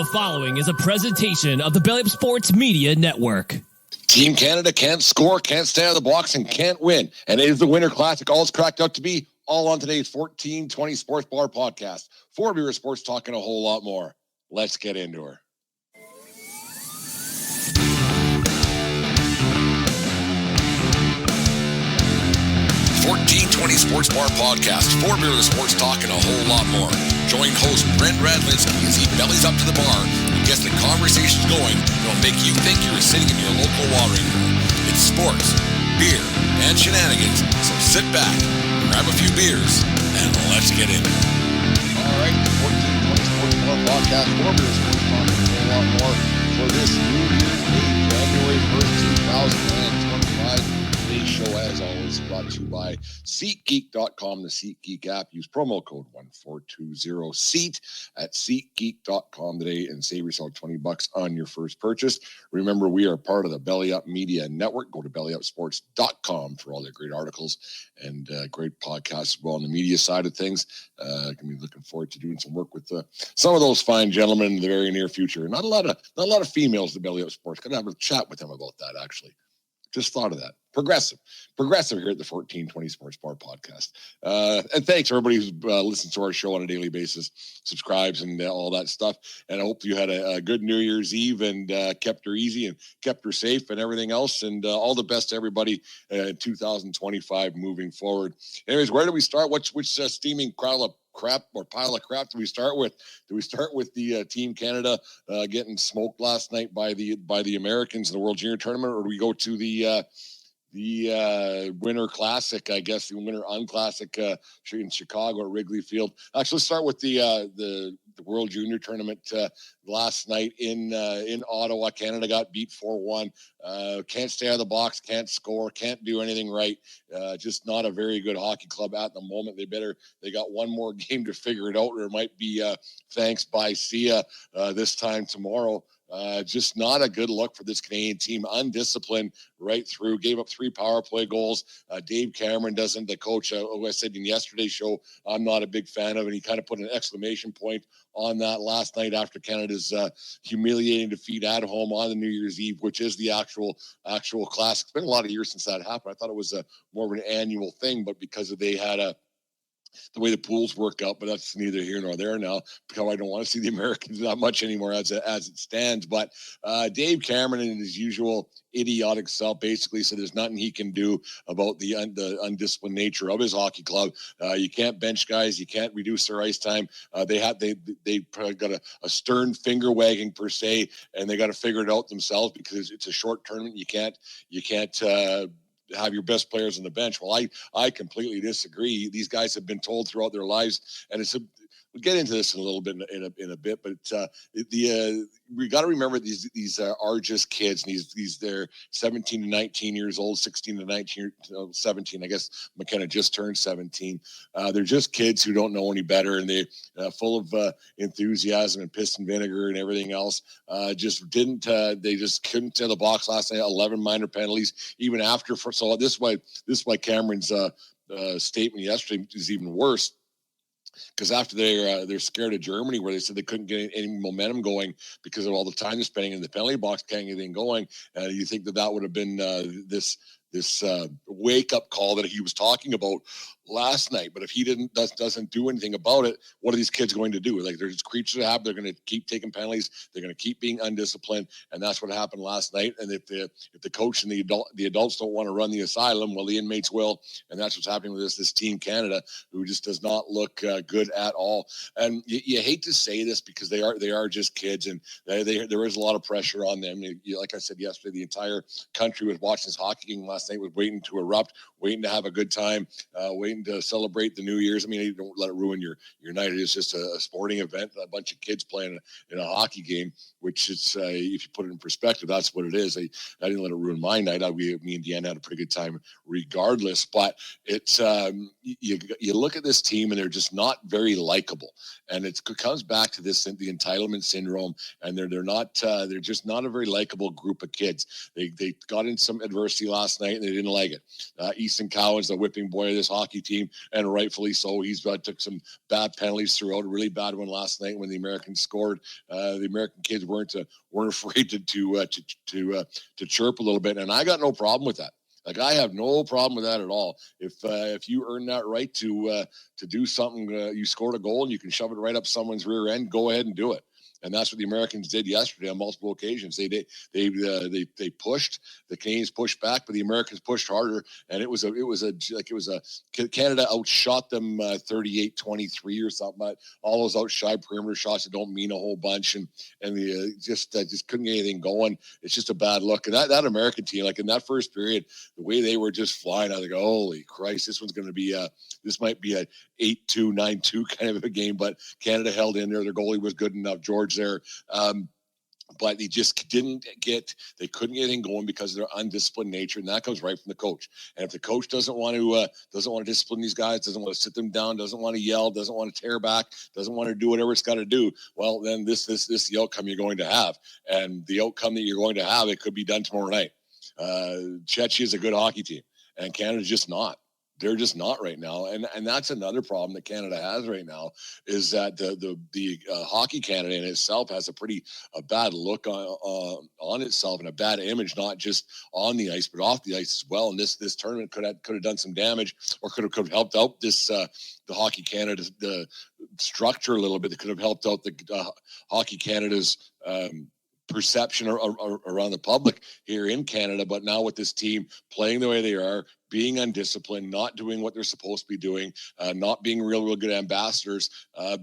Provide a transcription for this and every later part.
The following is a presentation of the Belly Up Sports Media Network. Team Canada can't score, can't stay out of the box, and can't win. And it is the Winter Classic. All it's cracked out to be, all on today's 1420 Sports Bar podcast. 4 Beer Sports talking a whole lot more. Let's get into her. Sports Bar podcast. 4 Beer Sports talking a whole lot more. Join host Brent Radlinsky as he bellies up to the bar and gets the conversations going that'll make you think you're sitting in your local watering hole. It's sports, beer, and shenanigans. So sit back, grab a few beers, and let's get in. All right, 1420 Sports Bar podcast. 4 Beer Sports talking a whole lot more for this New Year's Day, January 1st, 2025. Today's show, as always, brought to you by SeatGeek.com, the SeatGeek app. Use promo code 1420SEAT at SeatGeek.com today and save yourself $20 on your first purchase. Remember, we are part of the Belly Up Media Network. Go to BellyUpSports.com for all their great articles and great podcasts as well on the media side of things. Going to be looking forward to doing some work with some of those fine gentlemen in the very near future. Not a lot of females at Belly Up Sports. Going to have a chat with them about that, actually. Just thought of that. Progressive here at the 1420 Sports Bar podcast. And thanks everybody who's listens to our show on a daily basis, subscribes and all that stuff. And I hope you had a good New Year's Eve and kept her easy and kept her safe and everything else. And all the best to everybody in 2025 moving forward. Anyways, where do we start? Which steaming pile of crap do we start with? Do we start with the Team Canada getting smoked last night by the Americans in the World Junior Tournament, or do we go to the Winter Classic, I guess, the Winter Unclassic in Chicago at Wrigley Field? Actually, let's start with the World Junior Tournament last night in Ottawa. Canada got beat 4-1. Can't stay out of the box, can't score, can't do anything right. Just not a very good hockey club at the moment. They got one more game to figure it out, or it might be thanks by Sia this time tomorrow. Just not a good look for this Canadian team. Undisciplined right through. Gave up 3 power play goals. Dave Cameron doesn't, the coach, who I said in yesterday's show, I'm not a big fan of, and he kind of put an exclamation point on that last night after Canada's humiliating defeat at home on the New Year's Eve, which is the actual classic. It's been a lot of years since that happened. I thought it was more of an annual thing, but because they had the way the pools work out, but that's neither here nor there now, because I don't want to see the Americans that much anymore as it stands. But Dave Cameron, in his usual idiotic self, basically said there's nothing he can do about the undisciplined nature of his hockey club. You can't bench guys, you can't reduce their ice time. They probably got a stern finger wagging per se, and they got to figure it out themselves because it's a short tournament. You can't have your best players on the bench. Well, I completely disagree. These guys have been told throughout their lives, and we'll get into this in a little bit in a bit, but we got to remember these are just kids, and they're 17 to 19 years old, 16 to 19, 17. I guess McKenna just turned 17. They're just kids who don't know any better, and they full of enthusiasm and piss and vinegar and everything else. They just couldn't tear the box last night. 11 minor penalties, even after. So this is why Cameron's statement yesterday is even worse. Because after they're scared of Germany, where they said they couldn't get any momentum going because of all the time they're spending in the penalty box, can't get anything going. You think that would have been this wake-up call that he was talking about last night. But if he doesn't do anything about it, what are these kids going to do? Like, they're just creatures of habit. They're going to keep taking penalties. They're going to keep being undisciplined, and that's what happened last night. And if the coach and the adults don't want to run the asylum, well, the inmates will, and that's what's happening with this Team Canada, who just does not look good at all. And you hate to say this because they are just kids, and there is a lot of pressure on them. Like I said yesterday, the entire country was watching this hockey game last night, was waiting to erupt, waiting to have a good time, waiting to celebrate the New Year's. I mean, you don't let it ruin your night. It is just a sporting event, a bunch of kids playing in a hockey game, which is, if you put it in perspective, that's what it is. I didn't let it ruin my night. Me and Deanna had a pretty good time regardless, but it's, you look at this team and they're just not very likable. And it comes back to the entitlement syndrome, and they're just not a very likable group of kids. They got in some adversity last night and they didn't like it. Easton Cowan's the whipping boy of this hockey team, and rightfully so. He's took some bad penalties throughout. A really bad one last night when the Americans scored. The American kids weren't afraid to chirp a little bit, and I got no problem with that. Like, I have no problem with that at all. If you earn that right to do something, you scored a goal and you can shove it right up someone's rear end, go ahead and do it. And that's what the Americans did yesterday on multiple occasions. They pushed. The Canadians pushed back, but the Americans pushed harder. And it was Canada outshot them 38-23 or something. But all those outside perimeter shots that don't mean a whole bunch, and they just couldn't get anything going. It's just a bad look. And that American team, like in that first period, the way they were just flying, I was like, holy Christ, this one's going to be this might be a 8-2, 9-2 kind of a game. But Canada held in there. Their goalie was good enough, George there. But they just couldn't get anything going because of their undisciplined nature, and that comes right from the coach. And if the coach doesn't want to discipline these guys, doesn't want to sit them down, doesn't want to yell, doesn't want to tear back, doesn't want to do whatever it's got to do, well, then this is the outcome you're going to have. And the outcome that you're going to have, it could be done tomorrow night. Czechia is a good hockey team, and Canada's just not. They're just not right now, and that's another problem that Canada has right now, is that the Hockey Canada in itself has a bad look on itself and a bad image, not just on the ice but off the ice as well. And this tournament could have done some damage, or could have helped out this the Hockey Canada the structure a little bit. That could have helped out the Hockey Canada's perception around the public here in Canada. But now with this team playing the way they are, being undisciplined, not doing what they're supposed to be doing, not being real good ambassadors,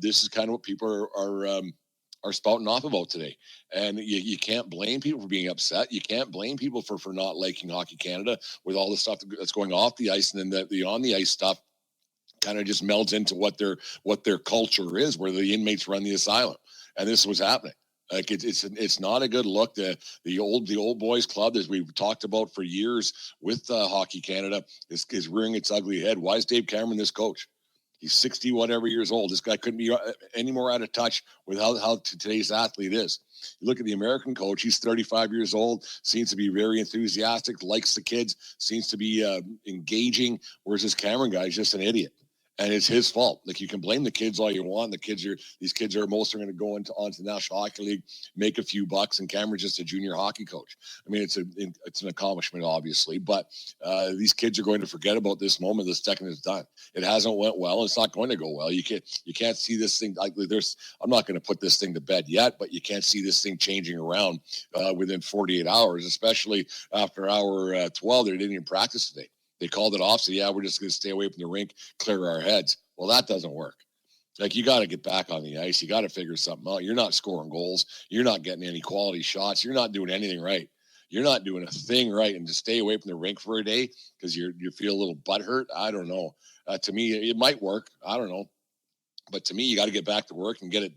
this is kind of what people are spouting off about today. And you can't blame people for being upset. You can't blame people for not liking Hockey Canada with all the stuff that's going off the ice, and then the on the ice stuff kind of just melds into what their culture is, where the inmates run the asylum. And this was happening. Like it's not a good look. The old boys club, as we've talked about for years with Hockey Canada, is rearing its ugly head. Why is Dave Cameron this coach? He's 60 whatever years old. This guy couldn't be any more out of touch with how today's athlete is. You look at the American coach, he's 35 years old, seems to be very enthusiastic, likes the kids, seems to be engaging, whereas this Cameron guy is just an idiot. And it's his fault. Like, you can blame the kids all you want. These kids are most are going to go onto the National Hockey League, make a few bucks, and Cameron's just a junior hockey coach. I mean, it's an accomplishment, obviously, but these kids are going to forget about this moment the second it's done. It hasn't went well. It's not going to go well. You can't see this thing like I'm not going to put this thing to bed yet, but you can't see this thing changing around within 48 hours, especially after hour 12. They didn't even practice today. They called it off. So, yeah, we're just going to stay away from the rink, clear our heads. Well, that doesn't work. Like, you got to get back on the ice. You got to figure something out. You're not scoring goals. You're not getting any quality shots. You're not doing anything right. You're not doing a thing right. And to stay away from the rink for a day because you feel a little butthurt, I don't know. To me, it might work. I don't know. But to me, you got to get back to work and get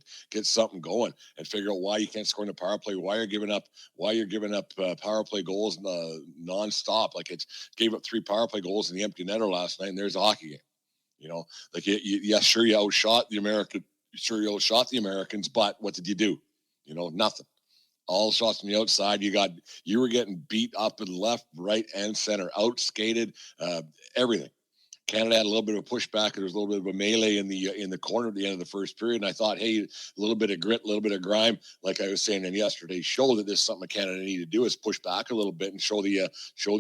something going and figure out why you can't score in the power play, why you're giving up power play goals nonstop. Like, it gave up 3 power play goals in the empty netter last night, and there's a hockey game. You know, like, sure, you outshot the Americans, but what did you do? You know, nothing. All shots from the outside. You were getting beat up in left, right, and center, outskated, everything. Canada had a little bit of a pushback. There was a little bit of a melee in the corner at the end of the first period. And I thought, hey, a little bit of grit, a little bit of grime, like I was saying in yesterday's show, that this is something Canada need to do, is push back a little bit and show the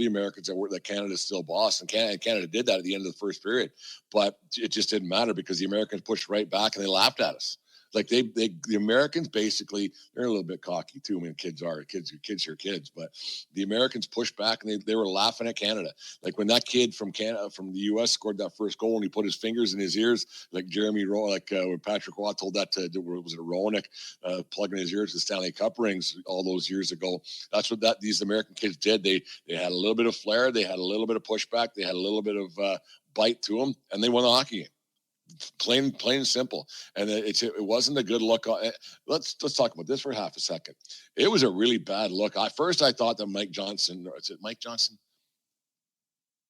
Americans that Canada's still boss. And Canada did that at the end of the first period. But it just didn't matter because the Americans pushed right back and they laughed at us. Like, the Americans basically, they're a little bit cocky too. I mean, kids are kids, but the Americans pushed back and they were laughing at Canada. Like, when that kid from Canada, from the U.S. scored that first goal and he put his fingers in his ears, like Jeremy Rowe, when Patrick Waugh told that was it Roenick, plugging his ears to Stanley Cup rings all those years ago. That's what these American kids did. They had a little bit of flair, they had a little bit of pushback, they had a little bit of bite to them, and they won the hockey game. Plain and simple. And it wasn't a good look. Let's talk about this for half a second. It was a really bad look. First I thought that Mike Johnson, is it Mike Johnson?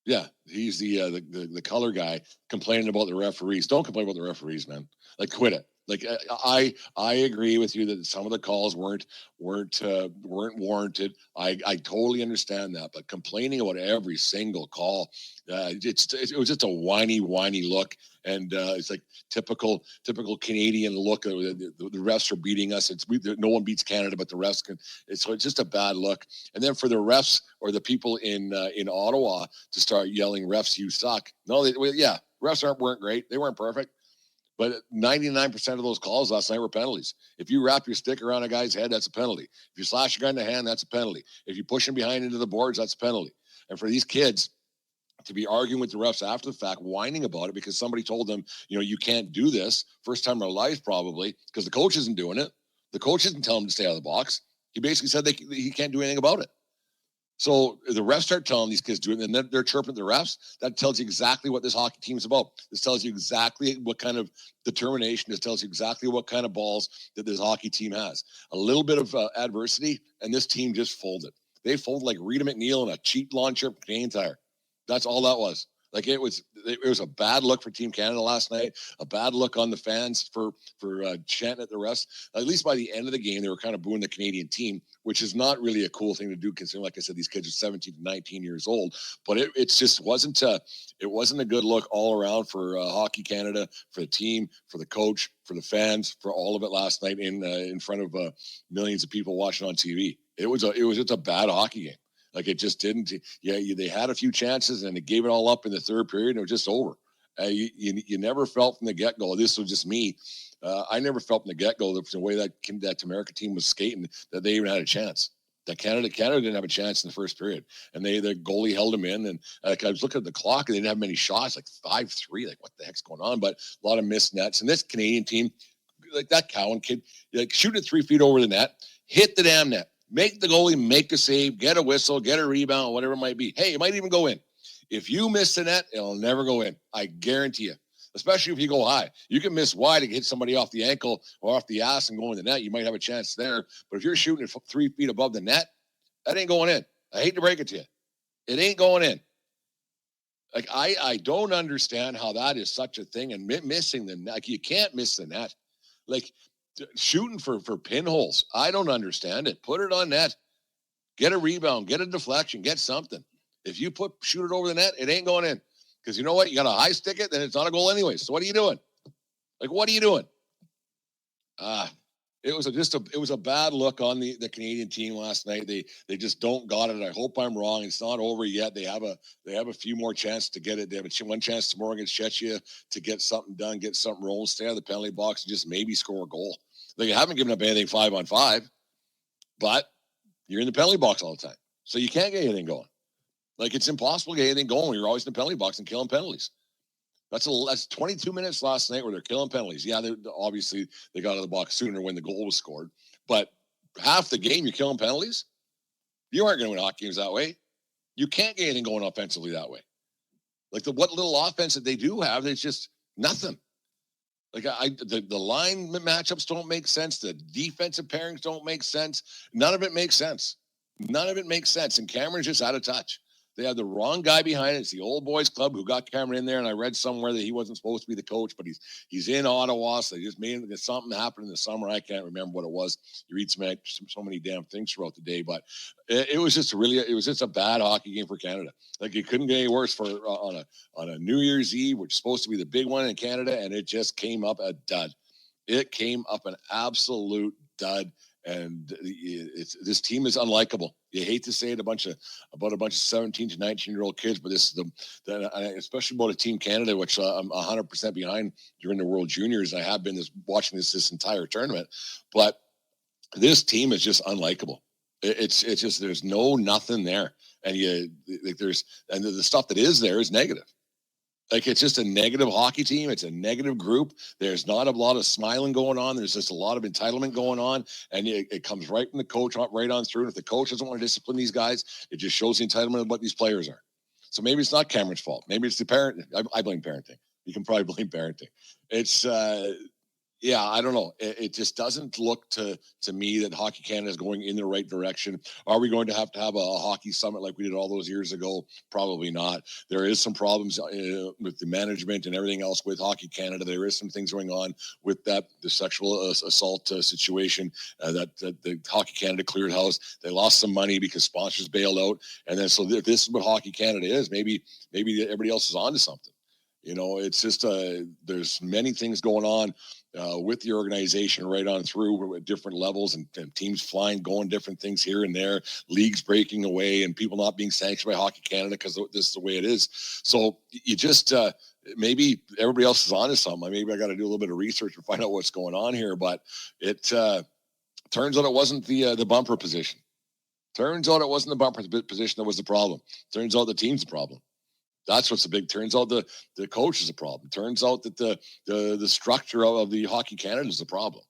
Yeah, He's the color guy complaining about the referees. Don't complain about the referees, man. Like, quit it. Like, I agree with you that some of the calls weren't warranted. I totally understand that, but complaining about every single call, it was just a whiny look, and it's like typical Canadian look. The refs are beating us. No one beats Canada, but the refs can. So it's just a bad look. And then for the refs or the people in Ottawa to start yelling, "Refs, you suck." No, refs weren't great. They weren't perfect. But 99% of those calls last night were penalties. If you wrap your stick around a guy's head, that's a penalty. If you slash a guy in the hand, that's a penalty. If you push him behind into the boards, that's a penalty. And for these kids to be arguing with the refs after the fact, whining about it because somebody told them, you can't do this, first time in their life probably, because the coach isn't doing it. The coach isn't telling him to stay out of the box. He basically said he can't do anything about it. So the refs start telling these kids to do it, and then they're chirping the refs. That tells you exactly what this hockey team is about. This tells you exactly what kind of determination. This tells you exactly what kind of balls that this hockey team has. A little bit of adversity, and this team just folded. They folded like Rita McNeil in a cheap lawn chair Canadian Tire. That's all that was. Like, it was a bad look for Team Canada last night, a bad look on the fans for chanting at the refs. At least by the end of the game, they were kind of booing the Canadian team, which is not really a cool thing to do, considering, like I said, these kids are 17 to 19 years old. But it just wasn't a good look all around for Hockey Canada, for the team, for the coach, for the fans, for all of it last night in front of millions of people watching on TV. It was just a bad hockey game. Like, it just didn't. Yeah, they had a few chances and they gave it all up in the third period, and it was just over. You never felt from the get-go. This was just me. I never felt from the get-go the way that America team was skating that they even had a chance. That Canada didn't have a chance in the first period, and the goalie held them in. And I was looking at the clock, and they didn't have many shots, like 5-3. Like, what the heck's going on? But a lot of missed nets. And this Canadian team, like that Cowan kid, like shooting it 3 feet over the net, hit the damn net. Make the goalie make a save, get a whistle, get a rebound, whatever it might be. Hey, it might even go in. If you miss the net, it'll never go in. I guarantee you. Especially if you go high. You can miss wide and hit somebody off the ankle or off the ass and go in the net. You might have a chance there. But if you're shooting it 3 feet above the net, that ain't going in. I hate to break it to you. It ain't going in. Like, I don't understand how that is such a thing. And missing the net, like, you can't miss the net. Like, shooting for pinholes. I don't understand it. Put it on net. Get a rebound. Get a deflection. Get something. If you shoot it over the net, it ain't going in. Because you know what? You got to high stick it, then it's not a goal anyway. So what are you doing? Like, what are you doing? It was a bad look on the Canadian team last night. They just don't got it. I hope I'm wrong. It's not over yet. They have a few more chances to get it. They have one chance tomorrow against Czechia to get something done, get something rolling, stay out of the penalty box, and just maybe score a goal. They haven't given up anything 5-on-5, but you're in the penalty box all the time, so you can't get anything going. Like, it's impossible to get anything going when you're always in the penalty box and killing penalties. That's 22 minutes last night where they're killing penalties. Yeah, obviously they got out of the box sooner when the goal was scored, but half the game you're killing penalties. You aren't going to win hockey games that way. You can't get anything going offensively that way. Like, what little offense that they do have, it's just nothing. Like, the line matchups don't make sense. The defensive pairings don't make sense. None of it makes sense. And Cameron's just out of touch. They have the wrong guy behind it. It's the old boys club who got Cameron in there. And I read somewhere that he wasn't supposed to be the coach, but he's in Ottawa. So they just made something happen in the summer. I can't remember what it was. You read so many damn things throughout the day, but it was just a bad hockey game for Canada. Like, it couldn't get any worse on a New Year's Eve, which is supposed to be the big one in Canada. And it just came up a dud. It came up an absolute dud. And this team is unlikable. You hate to say it about a bunch of 17 to 19-year-old kids, but this is especially about a Team Canada, which I'm 100% behind during the World Juniors. I have been watching this entire tournament, but this team is just unlikable. It's just there's nothing there, and the stuff that is there is negative. Like, it's just a negative hockey team. It's a negative group. There's not a lot of smiling going on. There's just a lot of entitlement going on. And it comes right from the coach, right on through. And if the coach doesn't want to discipline these guys, it just shows the entitlement of what these players are. So maybe it's not Cameron's fault. Maybe it's the parent. I blame parenting. You can probably blame parenting. It's, Yeah, I don't know. It just doesn't look to me that Hockey Canada is going in the right direction. Are we going to have a hockey summit like we did all those years ago? Probably not. There is some problems with the management and everything else with Hockey Canada. There is some things going on with the sexual assault situation that the Hockey Canada cleared house. They lost some money because sponsors bailed out, and then so this is what Hockey Canada is. Maybe everybody else is onto something. It's just there's many things going on with the organization right on through at different levels and teams going different things here and there, leagues breaking away and people not being sanctioned by Hockey Canada because this is the way it is. So you just maybe everybody else is onto something. Maybe I got to do a little bit of research and find out what's going on here. But it turns out it wasn't the bumper position. Turns out it wasn't the bumper position that was the problem. Turns out the team's the problem. That's what's the big. Turns out the coach is a problem. Turns out that the structure of the Hockey Canada is the problem.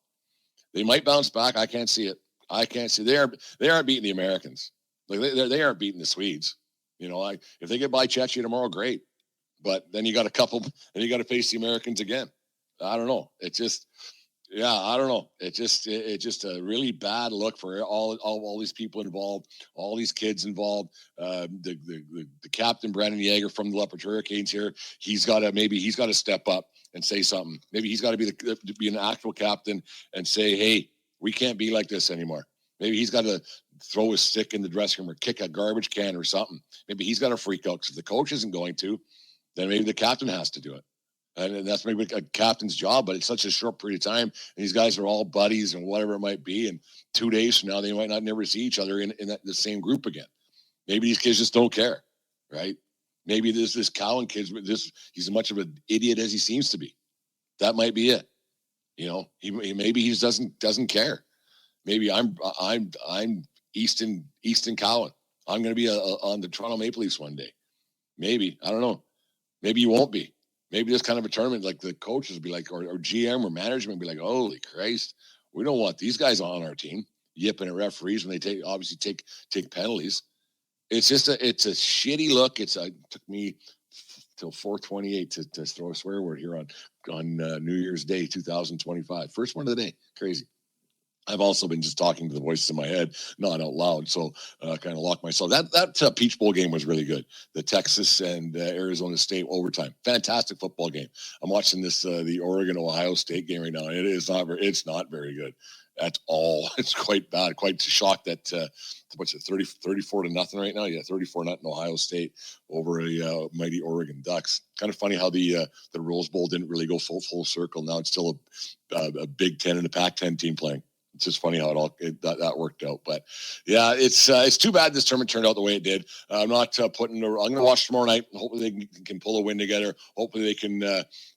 They might bounce back. I can't see it. I can't see. They aren't beating the Americans. Like they aren't beating the Swedes. If they get by Czechia tomorrow, great. But then you got a couple, and you got to face the Americans again. I don't know. It just. Yeah, I don't know. It's just a really bad look for all these people involved, all these kids involved. The captain Brandon Yeager from the Leopard Hurricanes here. He's got to step up and say something. Maybe he's got to be an actual captain and say, hey, we can't be like this anymore. Maybe he's got to throw his stick in the dressing room or kick a garbage can or something. Maybe he's got to freak out because if the coach isn't going to, then maybe the captain has to do it. And that's maybe a captain's job, but it's such a short period of time. And these guys are all buddies and whatever it might be. And 2 days from now, they might not never see each other in the same group again. Maybe these kids just don't care, right? Maybe this Cowan kid, he's as much of an idiot as he seems to be. That might be it. He doesn't care. Maybe I'm Easton Cowan. I'm going to be on the Toronto Maple Leafs one day. Maybe, I don't know. Maybe you won't be. Maybe this kind of a tournament, like the coaches be like, or GM or management be like, holy Christ, we don't want these guys on our team yipping at referees when they obviously take penalties. It's just it's a shitty look. It took me till 4:28 to throw a swear word here on New Year's Day 2025. First one of the day. Crazy. I've also been just talking to the voices in my head, not out loud, so kind of locked myself. That Peach Bowl game was really good. The Texas and Arizona State overtime, fantastic football game. I'm watching the Oregon-Ohio State game right now, and it's not very good at all. It's quite bad. Quite shocked that what's it 34-0 right now? Yeah, 34-0 Ohio State over a mighty Oregon Ducks. Kind of funny how the Rose Bowl didn't really go full circle. Now it's still a Big Ten and a Pac-10 team playing. It's just funny how that worked out, but yeah, it's too bad this tournament turned out the way it did. I'm not I'm going to watch tomorrow night. Hopefully they can pull a win together. Hopefully they can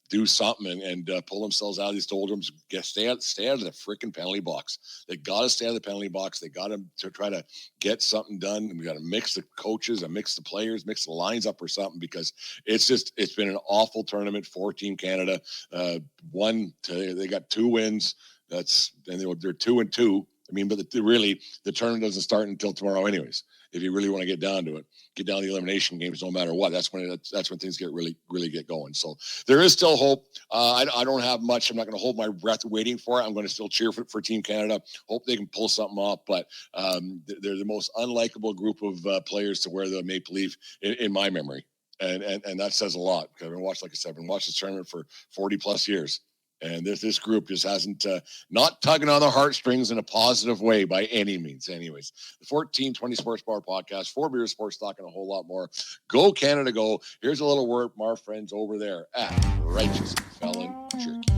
do something and pull themselves out of these doldrums. Stay out of the freaking penalty box. They got to stay out of the penalty box. They got to try to get something done. And we got to mix the coaches and mix the players, mix the lines up or something, because it's been an awful tournament for Team Canada. They got 2 wins. They're 2-2. I mean, but the tournament doesn't start until tomorrow, anyways. If you really want to get down to it, get down to the elimination games, no matter what. That's when things get really get going. So there is still hope. I don't have much. I'm not going to hold my breath waiting for it. I'm going to still cheer for Team Canada. Hope they can pull something off. But they're the most unlikable group of players to wear the Maple Leaf in my memory, and that says a lot. Because I've been watching this tournament for 40 plus years. And this group just hasn't not tugging on the heartstrings in a positive way by any means. Anyways, the 1420 Sports Bar Podcast, 4 Beer Sports Talk, and a whole lot more. Go Canada, go. Here's a little word from our friends over there at Righteous Felon Jerky.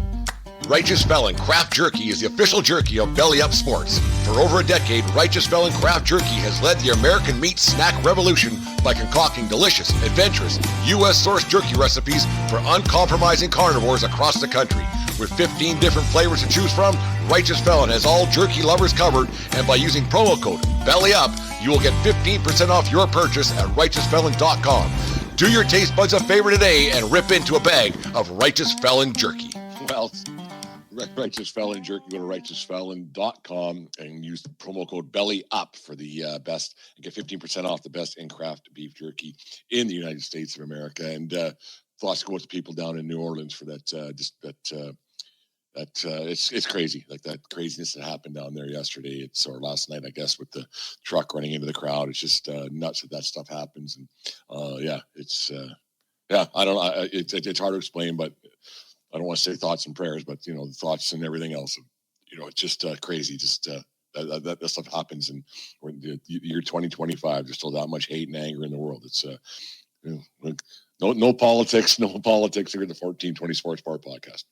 Righteous Felon Craft Jerky is the official jerky of Belly Up Sports. For over a decade, Righteous Felon Craft Jerky has led the American meat snack revolution by concocting delicious, adventurous, U.S.-sourced jerky recipes for uncompromising carnivores across the country. With 15 different flavors to choose from, Righteous Felon has all jerky lovers covered, and by using promo code BELLYUP, you will get 15% off your purchase at righteousfelon.com. Do your taste buds a favor today and rip into a bag of Righteous Felon jerky. Well, Righteous Felon jerky, go to righteousfelon.com and use the promo code BELLYUP for the best, and get 15% off the best in craft beef jerky in the United States of America. And thoughts go with the people down in New Orleans for that that it's crazy. Like that craziness that happened down there yesterday. Or last night, I guess, with the truck running into the crowd. It's just nuts that stuff happens. And it's I don't know. It's hard to explain, but I don't want to say thoughts and prayers, but the thoughts and everything else. It's just crazy. Just that stuff happens, and we're in the year 2025. There's still that much hate and anger in the world. It's no politics, no politics here at the 1420 Sports Bar podcast.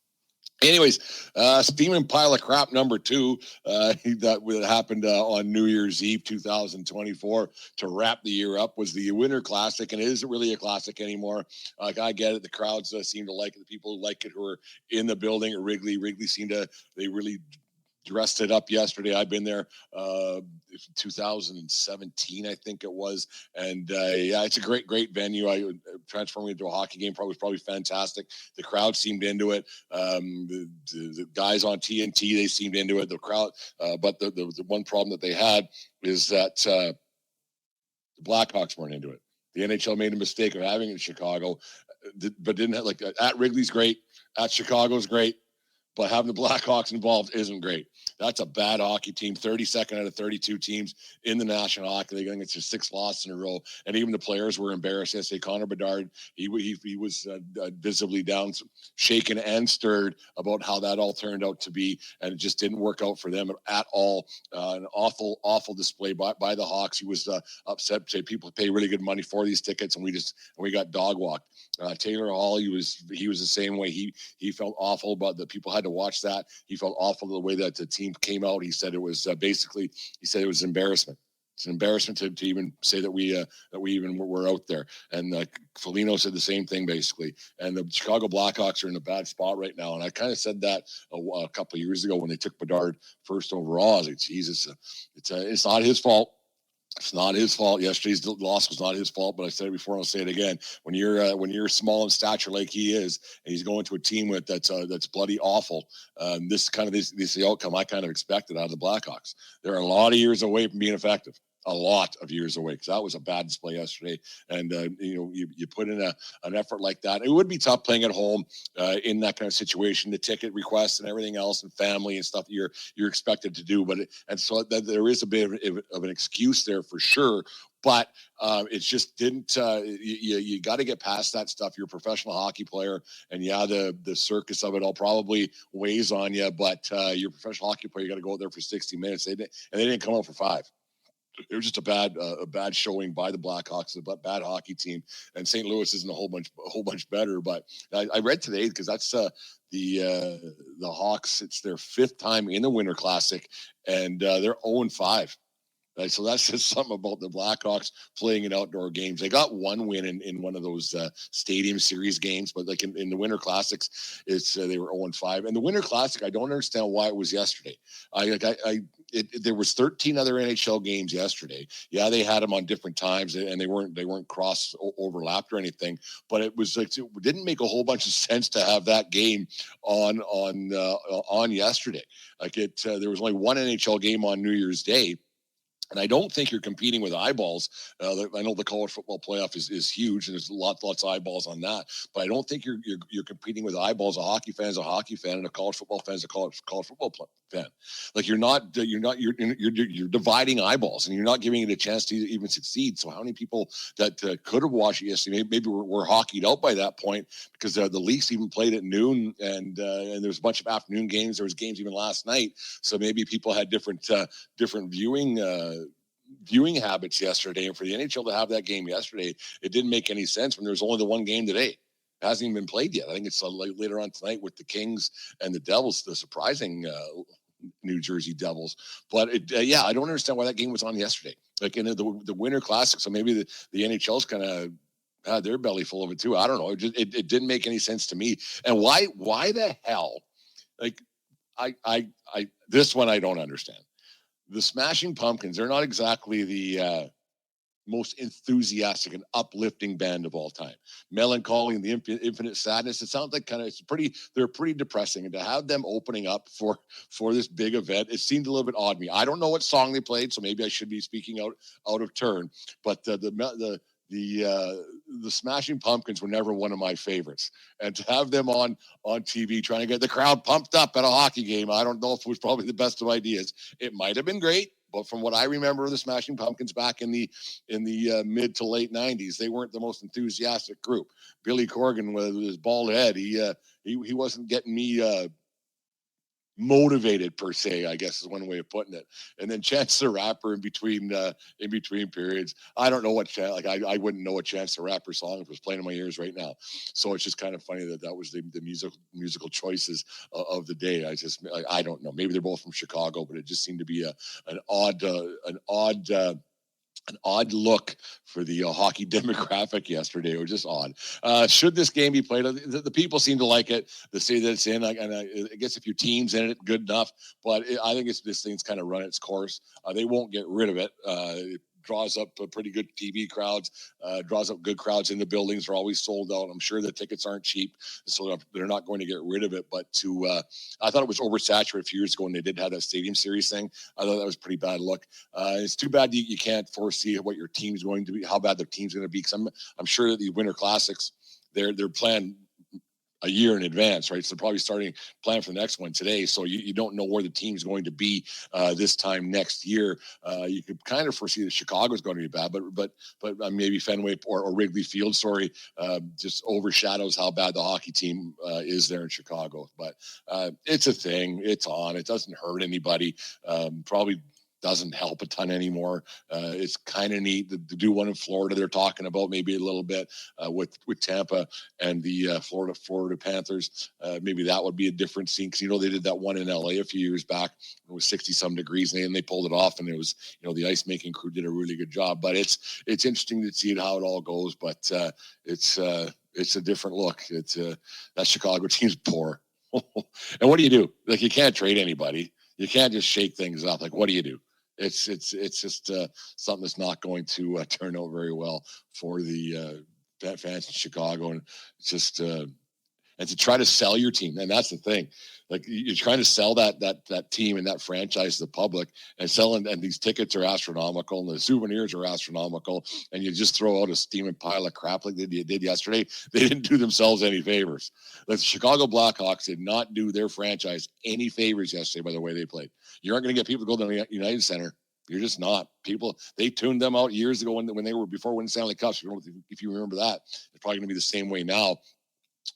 Anyways, steaming pile of crap number 2 that happened on New Year's Eve 2024 to wrap the year up was the Winter Classic, and it isn't really a classic anymore. Like, I get it, the crowds seem to like it. The people who like it who are in the building at Wrigley seem to, they really dressed it up yesterday. I've been there 2017, I think it was. And it's a great venue. I transforming into a hockey game was probably fantastic. The crowd seemed into it. The guys on TNT, they seemed into it. The crowd, but the one problem that they had is that the Blackhawks weren't into it. The NHL made a mistake of having it in Chicago, but didn't have, like, at Wrigley's great, at Chicago's great, but having the Blackhawks involved isn't great. That's a bad hockey team, 32nd out of 32 teams in the National Hockey League. I think it's just 6 losses in a row. And even the players were embarrassed. Yesterday, Connor Bedard, he was visibly down, shaken and stirred about how that all turned out to be. And it just didn't work out for them at all. An awful display by the Hawks. He was upset. People pay really good money for these tickets, and we got dog walked. Taylor Hall, he was the same way. He felt awful about the people had to watch that. He felt awful the way that the team came out. He said it was basically, it was embarrassment. It's an embarrassment to even say that we even were out there. And Foligno said the same thing basically. And the Chicago Blackhawks are in a bad spot right now. And I kind of said that a couple of years ago when they took Bedard first overall. I was like, Jesus, it's not his fault. It's not his fault. Yesterday's loss was not his fault, but I said it before. I'll say it again. When you're small in stature like he is, and he's going to a team that's bloody awful, this is the outcome I kind of expected out of the Blackhawks. They're a lot of years away from being effective. A lot of years away, because that was a bad display yesterday. And you put in an effort like that. It would be tough playing at home in that kind of situation. The ticket requests and everything else, and family and stuff you're expected to do. So there is a bit of an excuse there for sure. But it just didn't. You got to get past that stuff. You're a professional hockey player, and the circus of it all probably weighs on you. But you're a professional hockey player. You got to go out there for 60 minutes. They didn't come out for 5. It was just a bad showing by the Blackhawks, a bad hockey team, and St. Louis isn't a whole bunch better. But I read today, because that's the Hawks. It's their 5th time in the Winter Classic, and they're 0-5. Right, so that's just something about the Blackhawks playing in outdoor games. They got one win in one of those Stadium Series games, but like in the Winter Classics, they were 0-5. And the Winter Classic, I don't understand why it was yesterday. There was 13 other NHL games yesterday. Yeah, they had them on different times, and they weren't cross overlapped or anything. But it was like, it didn't make a whole bunch of sense to have that game on yesterday. There was only one NHL game on New Year's Day. And I don't think you're competing with eyeballs. I know the college football playoff is huge, and there's lots of eyeballs on that. But I don't think you're competing with eyeballs. A hockey fan is a hockey fan, and a college football fan is a college football fan. Like you're dividing eyeballs, and you're not giving it a chance to even succeed. So how many people that could have watched it yesterday maybe were hockeyed out by that point, because the Leafs even played at noon, and there's a bunch of afternoon games. There was games even last night, so maybe people had different viewing habits yesterday. And for the NHL to have that game yesterday, it didn't make any sense when there was only the one game today. It hasn't even been played yet. I think it's later on tonight with the Kings and the Devils, the surprising New Jersey Devils. But I don't understand why that game was on yesterday. Like in the Winter Classic. So maybe the NHL's kind of had their belly full of it too. I don't know. It didn't make any sense to me. And why the hell? Like I this one I don't understand. The Smashing Pumpkins, they're not exactly the most enthusiastic and uplifting band of all time. Melancholy and the Infinite Sadness, it sounds like they're pretty depressing. And to have them opening up for this big event, it seemed a little bit odd to me. I don't know what song they played, so maybe I should be speaking out of turn. But the the Smashing Pumpkins were never one of my favorites, and to have them on TV trying to get the crowd pumped up at a hockey game, I don't know if it was probably the best of ideas. It might have been great, but from what I remember of the Smashing Pumpkins back in the mid to late 90s, they weren't the most enthusiastic group. Billy Corgan with his bald head, he wasn't getting me motivated per se, I guess is one way of putting it. And then Chance the Rapper in between periods. I don't know what I wouldn't know a Chance the Rapper song if it was playing in my ears right now. So it's just kind of funny that was the musical choices of the day. I don't know. Maybe they're both from Chicago, but it just seemed to be an odd look for the hockey demographic yesterday. It was just odd. Should this game be played? The people seem to like it. They say that it's in, and I guess if your team's in it, good enough. But I think this thing's kind of run its course. They won't get rid of it. It draws up pretty good TV crowds, draws up good crowds in the buildings. They're always sold out. I'm sure the tickets aren't cheap, so they're not going to get rid of it. But I thought it was oversaturated a few years ago when they did have that Stadium Series thing. I thought that was a pretty bad look. It's too bad you can't foresee what your team's going to be, how bad their team's going to be. Because I'm sure that the Winter Classics, they're planned a year in advance, right? So they're probably planning for the next one today. So you don't know where the team's going to be this time next year. You could kind of foresee that Chicago's going to be bad, but maybe Fenway or Wrigley Field, just overshadows how bad the hockey team is there in Chicago. But it's a thing. It's on. It doesn't hurt anybody. Probably doesn't help a ton anymore. It's kind of neat to do one in Florida. They're talking about maybe a little bit with Tampa and the Florida Panthers. Maybe that would be a different scene because they did that one in LA a few years back. It was 60-some degrees and they pulled it off, and it was the ice making crew did a really good job. But it's interesting to see how it all goes. But it's a different look. It's that Chicago team's poor. And what do you do? Like, you can't trade anybody. You can't just shake things up. Like, what do you do? It's just something that's not going to turn out very well for the fans in Chicago, and it's just and to try to sell your team, and that's the thing. Like, you're trying to sell that team and that franchise to the public, and these tickets are astronomical, and the souvenirs are astronomical, and you just throw out a steaming pile of crap like they did yesterday. They didn't do themselves any favors. Like, the Chicago Blackhawks did not do their franchise any favors yesterday by the way they played. You aren't going to get people to go to the United Center. You're just not. People, they tuned them out years ago when they were before winning Stanley Cups. If you remember that, it's probably going to be the same way now.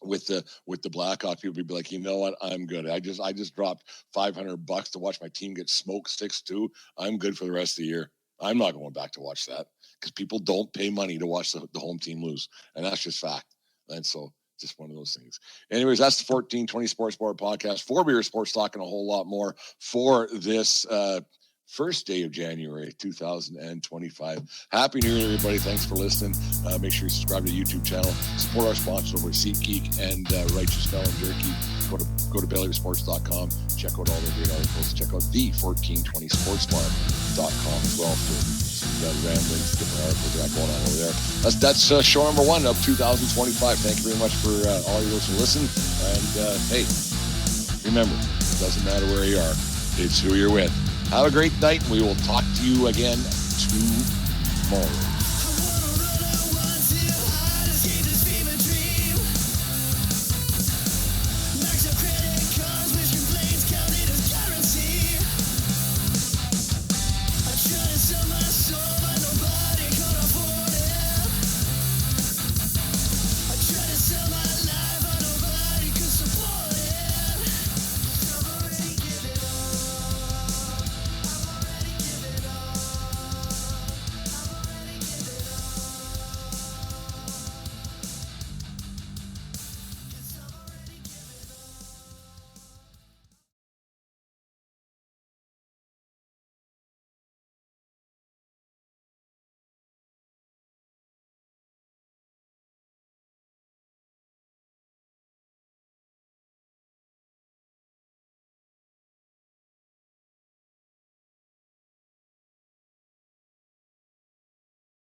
With the Blackhawks, people would be like, you know what, I'm good. I just dropped $500 to watch my team get smoked 6-2. I'm good for the rest of the year. I'm not going back to watch that because people don't pay money to watch the home team lose, and that's just fact. And so, just one of those things. Anyways, that's the 1420 Sports Bar podcast. 4-Beer Sports talking a whole lot more for this first day of January 2025. Happy New Year, everybody. Thanks for listening. Make sure you subscribe to the YouTube channel. Support our sponsors over at SeatGeek and Righteous Melon Jerky. Go to BellyOfSports.com. Check out all the great articles. Check out the 1420sportsbar.com as well for some ramblings, different articles that going on over there. That's show number 1 of 2025. Thank you very much for all of those who listen. And hey, remember, it doesn't matter where you are. It's who you're with. Have a great night, and we will talk to you again tomorrow.